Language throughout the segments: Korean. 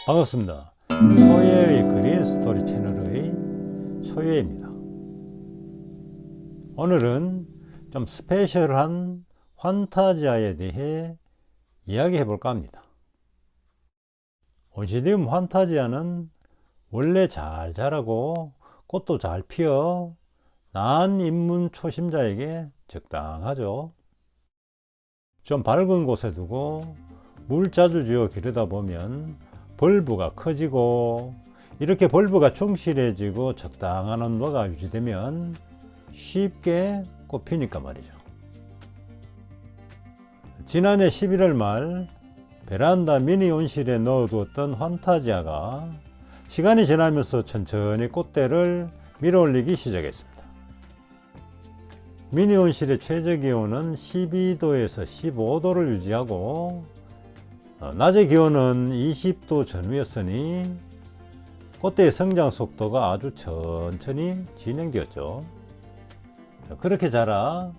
반갑습니다. 소예의 그린 스토리 채널의 소예입니다. 오늘은 좀 스페셜한 환타지아에 대해 이야기해 볼까 합니다. 온시디움 환타지아는 원래 잘 자라고 꽃도 잘 피어 난 입문 초심자에게 적당하죠. 좀 밝은 곳에 두고 물 자주 주어 기르다 보면 벌브가 커지고, 이렇게 벌브가 충실해지고 적당한 온도가 유지되면 쉽게 꽃피니까 말이죠. 지난해 11월 말 베란다 미니 온실에 넣어두었던 환타지아가 시간이 지나면서 천천히 꽃대를 밀어올리기 시작했습니다. 미니 온실의 최저 기온은 12도에서 15도를 유지하고 낮의 기온은 20도 전후였으니 꽃대의 성장 속도가 아주 천천히 진행되었죠. 그렇게 자라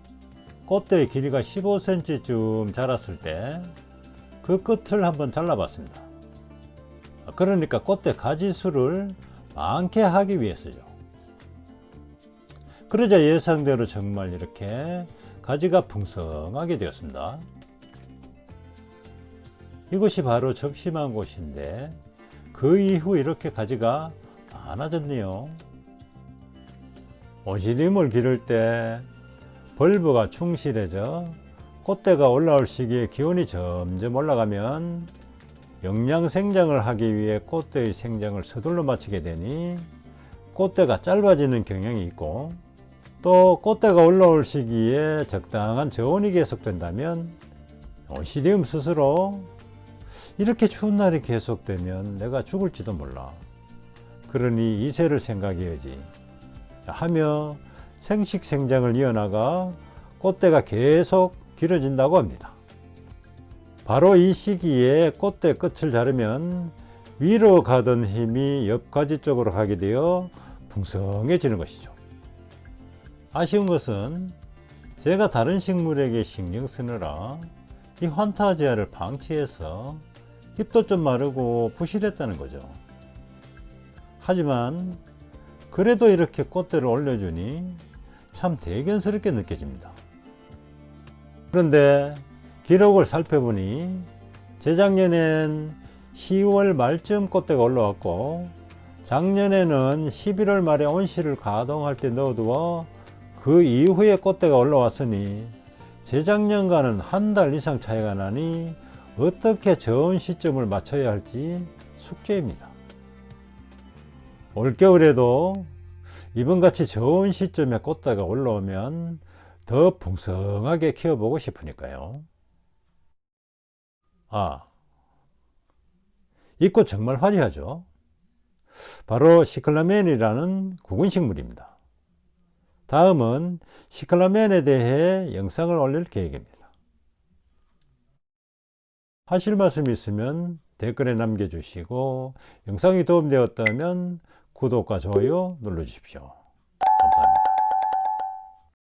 꽃대의 길이가 15cm쯤 자랐을 때 그 끝을 한번 잘라봤습니다. 그러니까 꽃대 가지수를 많게 하기 위해서죠. 그러자 예상대로 정말 이렇게 가지가 풍성하게 되었습니다. 이곳이 바로 적심한 곳인데 그 이후 이렇게 가지가 많아졌네요. 온시디움을 기를 때 벌브가 충실해져 꽃대가 올라올 시기에 기온이 점점 올라가면 영양 생장을 하기 위해 꽃대의 생장을 서둘러 마치게 되니 꽃대가 짧아지는 경향이 있고, 또 꽃대가 올라올 시기에 적당한 저온이 계속된다면 온시디움 스스로 이렇게 추운 날이 계속되면 내가 죽을지도 몰라, 그러니 이세를 생각해야지 하며 생식 생장을 이어나가 꽃대가 계속 길어진다고 합니다. 바로 이 시기에 꽃대 끝을 자르면 위로 가던 힘이 옆가지 쪽으로 가게 되어 풍성해지는 것이죠. 아쉬운 것은 제가 다른 식물에게 신경 쓰느라 이 환타지아를 방치해서 잎도 좀 마르고 부실했다는 거죠. 하지만 그래도 이렇게 꽃대를 올려주니 참 대견스럽게 느껴집니다. 그런데 기록을 살펴보니 재작년엔 10월 말쯤 꽃대가 올라왔고, 작년에는 11월 말에 온실을 가동할 때 넣어두어 그 이후에 꽃대가 올라왔으니 재작년과는 한 달 이상 차이가 나니 어떻게 저온 시점을 맞춰야 할지 숙제입니다. 올겨울에도 이번같이 저온 시점에 꽃대가 올라오면 더 풍성하게 키워보고 싶으니까요. 이 꽃 정말 화려하죠. 바로 시클라멘이라는 구근식물입니다. 다음은 시클라멘에 대해 영상을 올릴 계획입니다. 하실 말씀이 있으면 댓글에 남겨주시고, 영상이 도움되었다면 구독과 좋아요 눌러주십시오. 감사합니다.